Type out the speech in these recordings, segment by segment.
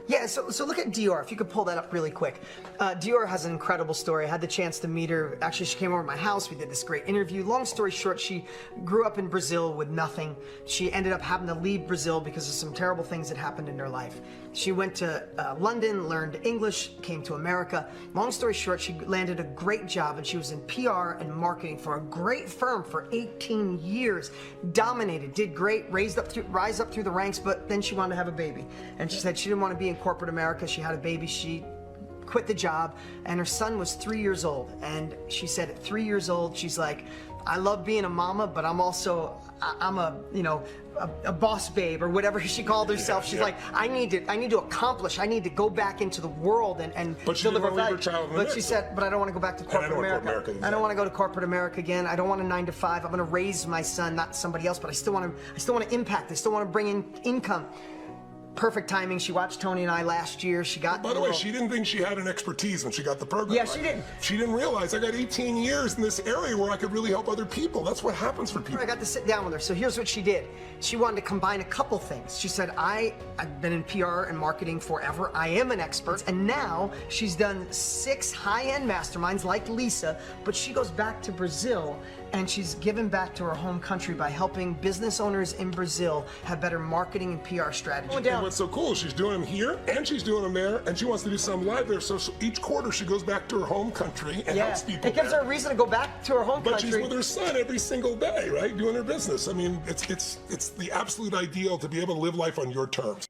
Yeah, so look at Dior, if you could pull that up really quick. Dior has an incredible story. I had the chance to meet her. Actually, she came over to my house. We did this great interview. Long story short, she grew up in Brazil with nothing. She ended up having to leave Brazil because of some terrible things that happened in her life. She went to London, learned English, came to America. Long story short, she landed a great job and she was in PR and marketing for a great firm for 18 years. Dominated, did great, rise up through the ranks, but then she wanted to have a baby. And she said she didn't want to be in corporate America. She had a baby. She quit the job and her son was 3 years old. And she said at 3 years old, she's like, I love being a mama, but I'm also, I'm a, you know, a boss babe or whatever she called herself. She's like, I need to accomplish. I need to go back into the world and but she deliver value. But she said, but I don't want to go back to corporate America. I don't want to go to corporate America again. I don't want a 9 to 5. I'm going to raise my son, not somebody else, but I still want to impact. I still want to bring in income. Perfect timing. She watched Tony and I last year. She got. By the way, she didn't think she had an expertise when she got the program. Yeah, right. she didn't. She didn't realize I got 18 years in this area where I could really help other people. That's what happens for people. I got to sit down with her. So here's what she did. She wanted to combine a couple things. She said, I've been in PR and marketing forever. I am an expert. And now she's done 6 high-end masterminds like Lisa, but she goes back to Brazil and she's given back to her home country by helping business owners in Brazil have better marketing and PR strategy. And what's so cool, she's doing them here and she's doing them there, and she wants to do some live there. So each quarter she goes back to her home country and helps people. It gives her a reason to go back to her home country. But she's with her son every single day, right? Doing her business. I mean, it's the absolute ideal to be able to live life on your terms.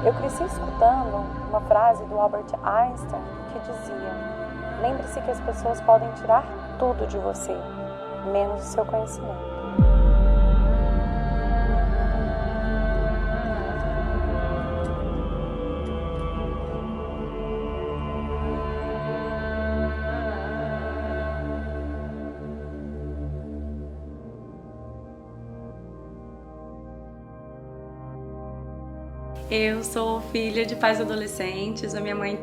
Eu cresci escutando uma frase do Albert Einstein que dizia: lembre-se que as pessoas podem tirar tudo de você, menos o seu conhecimento. Eu sou filha de pais adolescentes. A minha mãe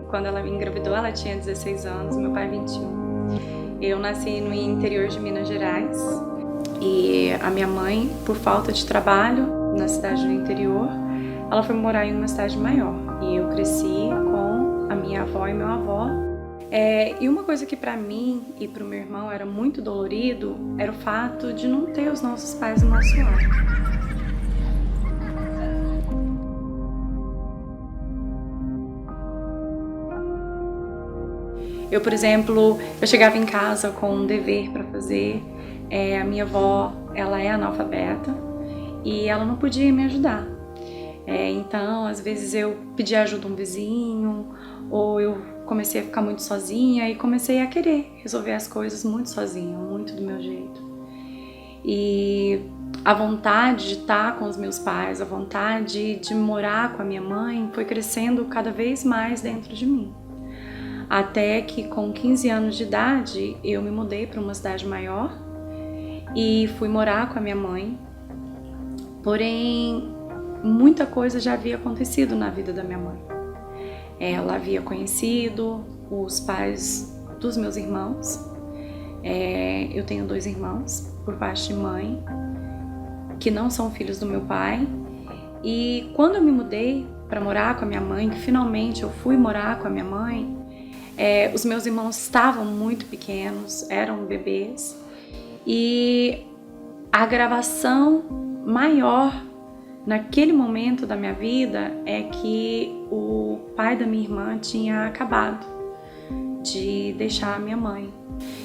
quando ela me engravidou, ela tinha 16 anos, meu pai 21. Eu nasci no interior de Minas Gerais e a minha mãe, por falta de trabalho na cidade do interior, ela foi morar em uma cidade maior. E eu cresci com a minha avó e meu avô. E uma coisa que para mim e para o meu irmão era muito dolorido era o fato de não ter os nossos pais no nosso lar. Eu, por exemplo, eu chegava em casa com um dever para fazer, a minha avó, ela é analfabeta e ela não podia me ajudar. Então, às vezes eu pedia ajuda a um vizinho, ou eu comecei a ficar muito sozinha e comecei a querer resolver as coisas muito sozinha, muito do meu jeito. E a vontade de estar com os meus pais, a vontade de morar com a minha mãe foi crescendo cada vez mais dentro de mim. Até que com 15 anos de idade eu me mudei para uma cidade maior e fui morar com a minha mãe. Porém, muita coisa já havia acontecido na vida da minha mãe. Ela havia conhecido os pais dos meus irmãos. Eu tenho 2 irmãos por parte de mãe, que não são filhos do meu pai. E quando eu me mudei para morar com a minha mãe, que finalmente eu fui morar com a minha mãe, os meus irmãos estavam muito pequenos, eram bebês, e a gravação maior naquele momento da minha vida é que o pai da minha irmã tinha acabado de deixar a minha mãe.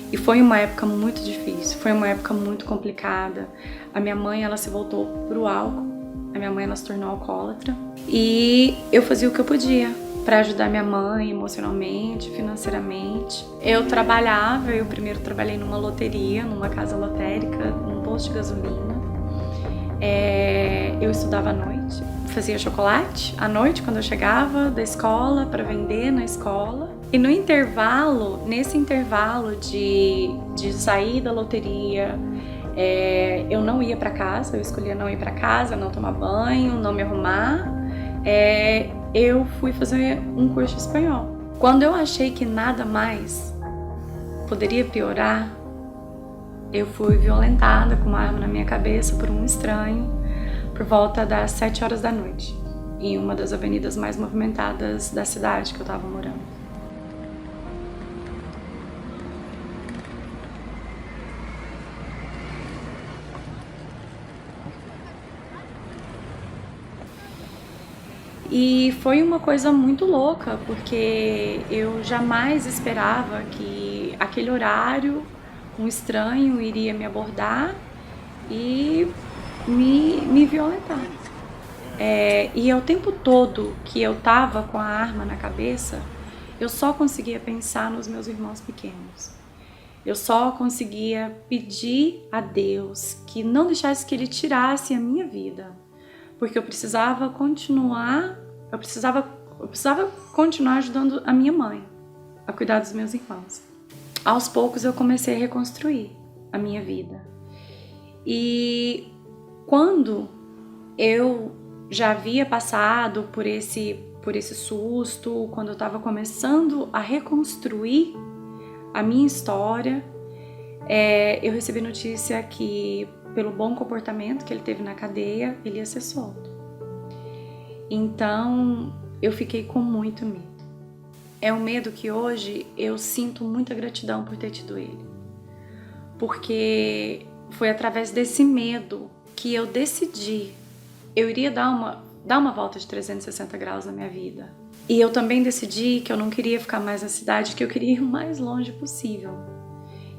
E foi uma época muito difícil, foi uma época muito complicada. A minha mãe, ela se voltou para o álcool, a minha mãe, ela se tornou alcoólatra, e eu fazia o que eu podia para ajudar minha mãe emocionalmente, financeiramente. Eu primeiro trabalhei numa loteria, numa casa lotérica, num posto de gasolina. Eu estudava à noite, fazia chocolate à noite quando eu chegava da escola para vender na escola. E nesse intervalo de sair da loteria, eu não ia para casa, eu escolhia não ir para casa, não tomar banho, não me arrumar. Eu fui fazer um curso de espanhol. Quando eu achei que nada mais poderia piorar, eu fui violentada com uma arma na minha cabeça por um estranho por volta das 7 horas da noite, em uma das avenidas mais movimentadas da cidade que eu estava morando. E foi uma coisa muito louca, porque eu jamais esperava que aquele horário um estranho iria me abordar e me violentar. E o tempo todo que eu tava com a arma na cabeça, eu só conseguia pensar nos meus irmãos pequenos. Eu só conseguia pedir a Deus que não deixasse que Ele tirasse a minha vida, porque eu precisava continuar ajudando a minha mãe a cuidar dos meus irmãos. Aos poucos eu comecei a reconstruir a minha vida. E quando eu já havia passado por esse susto, quando eu estava começando a reconstruir a minha história, eu recebi notícia que, pelo bom comportamento que ele teve na cadeia, ele ia ser solto. Então, eu fiquei com muito medo. É um medo que hoje eu sinto muita gratidão por ter tido ele. Porque foi através desse medo que eu decidi, eu iria dar uma volta de 360 graus na minha vida. E eu também decidi que eu não queria ficar mais na cidade, que eu queria ir o mais longe possível.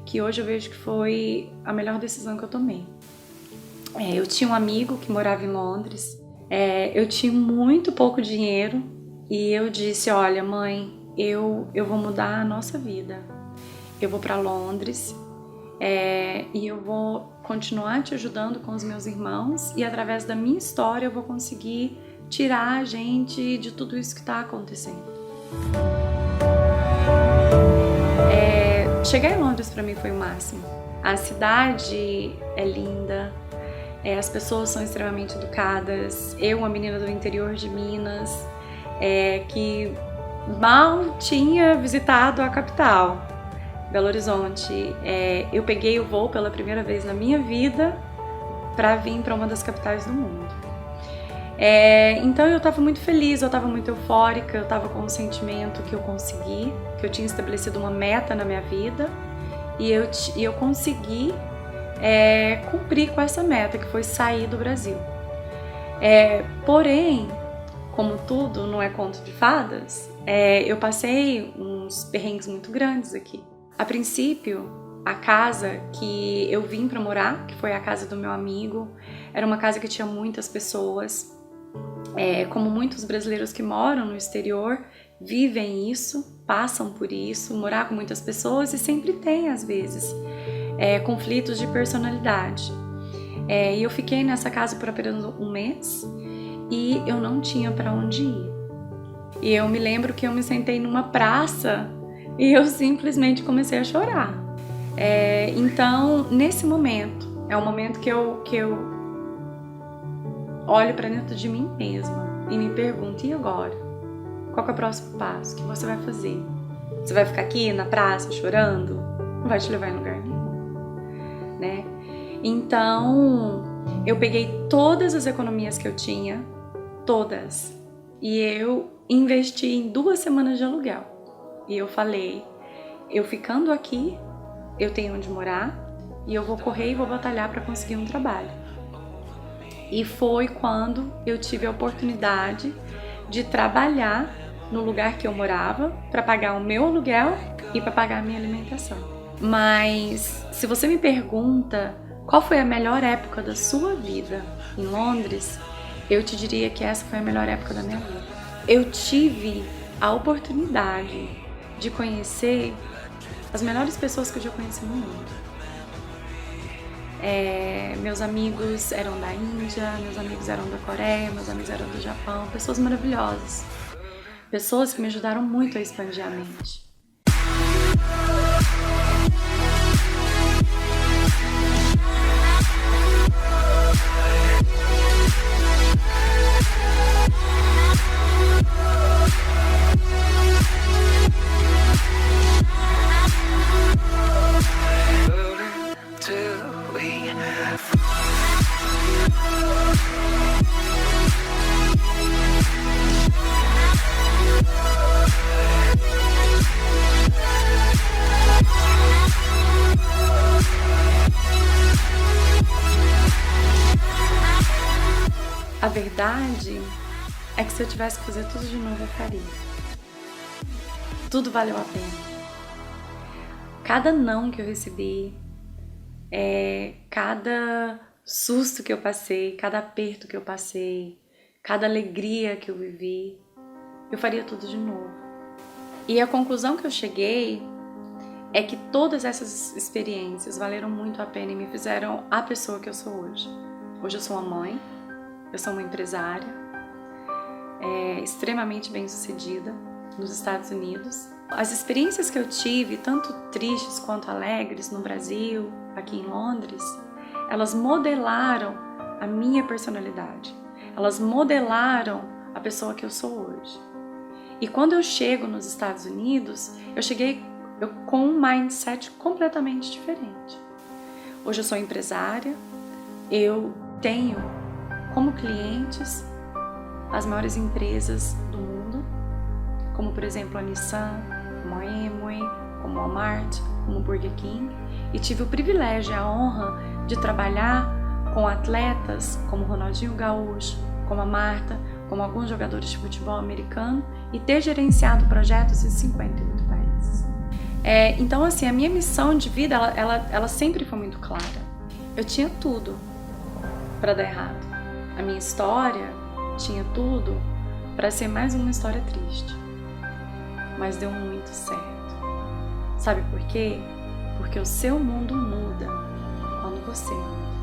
Que hoje eu vejo que foi a melhor decisão que eu tomei. Eu tinha um amigo que morava em Londres. Eu tinha muito pouco dinheiro e eu disse, olha mãe, eu vou mudar a nossa vida. Eu vou para Londres e eu vou continuar te ajudando com os meus irmãos e através da minha história eu vou conseguir tirar a gente de tudo isso que está acontecendo. Chegar em Londres para mim foi o máximo. A cidade é linda. As pessoas são extremamente educadas. Eu, uma menina do interior de Minas, que mal tinha visitado a capital, Belo Horizonte. Eu peguei o voo pela primeira vez na minha vida para vir para uma das capitais do mundo. Então eu estava muito feliz, eu estava muito eufórica, eu estava com um sentimento que eu consegui, que eu tinha estabelecido uma meta na minha vida e eu consegui cumprir com essa meta, que foi sair do Brasil. Porém, como tudo não é conto de fadas, eu passei uns perrengues muito grandes aqui. A princípio, a casa que eu vim para morar, que foi a casa do meu amigo, era uma casa que tinha muitas pessoas. Como muitos brasileiros que moram no exterior, vivem isso, passam por isso, morar com muitas pessoas e sempre tem, às vezes, conflitos de personalidade. E eu fiquei nessa casa por apenas um mês e eu não tinha para onde ir. E eu me lembro que eu me sentei numa praça e eu simplesmente comecei a chorar. Então, nesse momento, é um momento que eu olho para dentro de mim mesma e me pergunto, e agora? Qual que é o próximo passo? O que você vai fazer? Você vai ficar aqui na praça chorando? Não vai te levar em lugar nenhum, né? Então, eu peguei todas as economias que eu tinha, todas, e eu investi em 2 semanas de aluguel. E eu falei, eu ficando aqui, eu tenho onde morar, e eu vou correr e vou batalhar para conseguir um trabalho. E foi quando eu tive a oportunidade de trabalhar no lugar que eu morava para pagar o meu aluguel e para pagar a minha alimentação. Mas se você me pergunta qual foi a melhor época da sua vida em Londres, eu te diria que essa foi a melhor época da minha vida. Eu tive a oportunidade de conhecer as melhores pessoas que eu já conheci no mundo. Meus amigos eram da Índia, meus amigos eram da Coreia, meus amigos eram do Japão, pessoas maravilhosas, pessoas que me ajudaram muito a expandir a mente. A verdade é que se eu tivesse que fazer tudo de novo, eu faria. Tudo valeu a pena. Cada não que eu recebi, cada susto que eu passei, cada aperto que eu passei, cada alegria que eu vivi, eu faria tudo de novo. E a conclusão que eu cheguei é que todas essas experiências valeram muito a pena e me fizeram a pessoa que eu sou hoje. Hoje eu sou uma mãe, eu sou uma empresária, extremamente bem-sucedida nos Estados Unidos. As experiências que eu tive, tanto tristes quanto alegres, no Brasil, aqui em Londres, elas modelaram a minha personalidade. Elas modelaram a pessoa que eu sou hoje. E quando eu chego nos Estados Unidos, eu cheguei com um mindset completamente diferente. Hoje eu sou empresária, eu tenho como clientes as maiores empresas do mundo, como por exemplo a Nissan, como a Amway, como a Walmart, como o Burger King, e tive o privilégio e a honra de trabalhar com atletas como Ronaldinho Gaúcho, como a Marta, como alguns jogadores de futebol americano e ter gerenciado projetos em 58 países. Então assim, a minha missão de vida, ela sempre foi muito clara. Eu tinha tudo para dar errado. A minha história tinha tudo para ser mais uma história triste, mas deu muito certo. Sabe por quê? Porque o seu mundo muda quando você muda.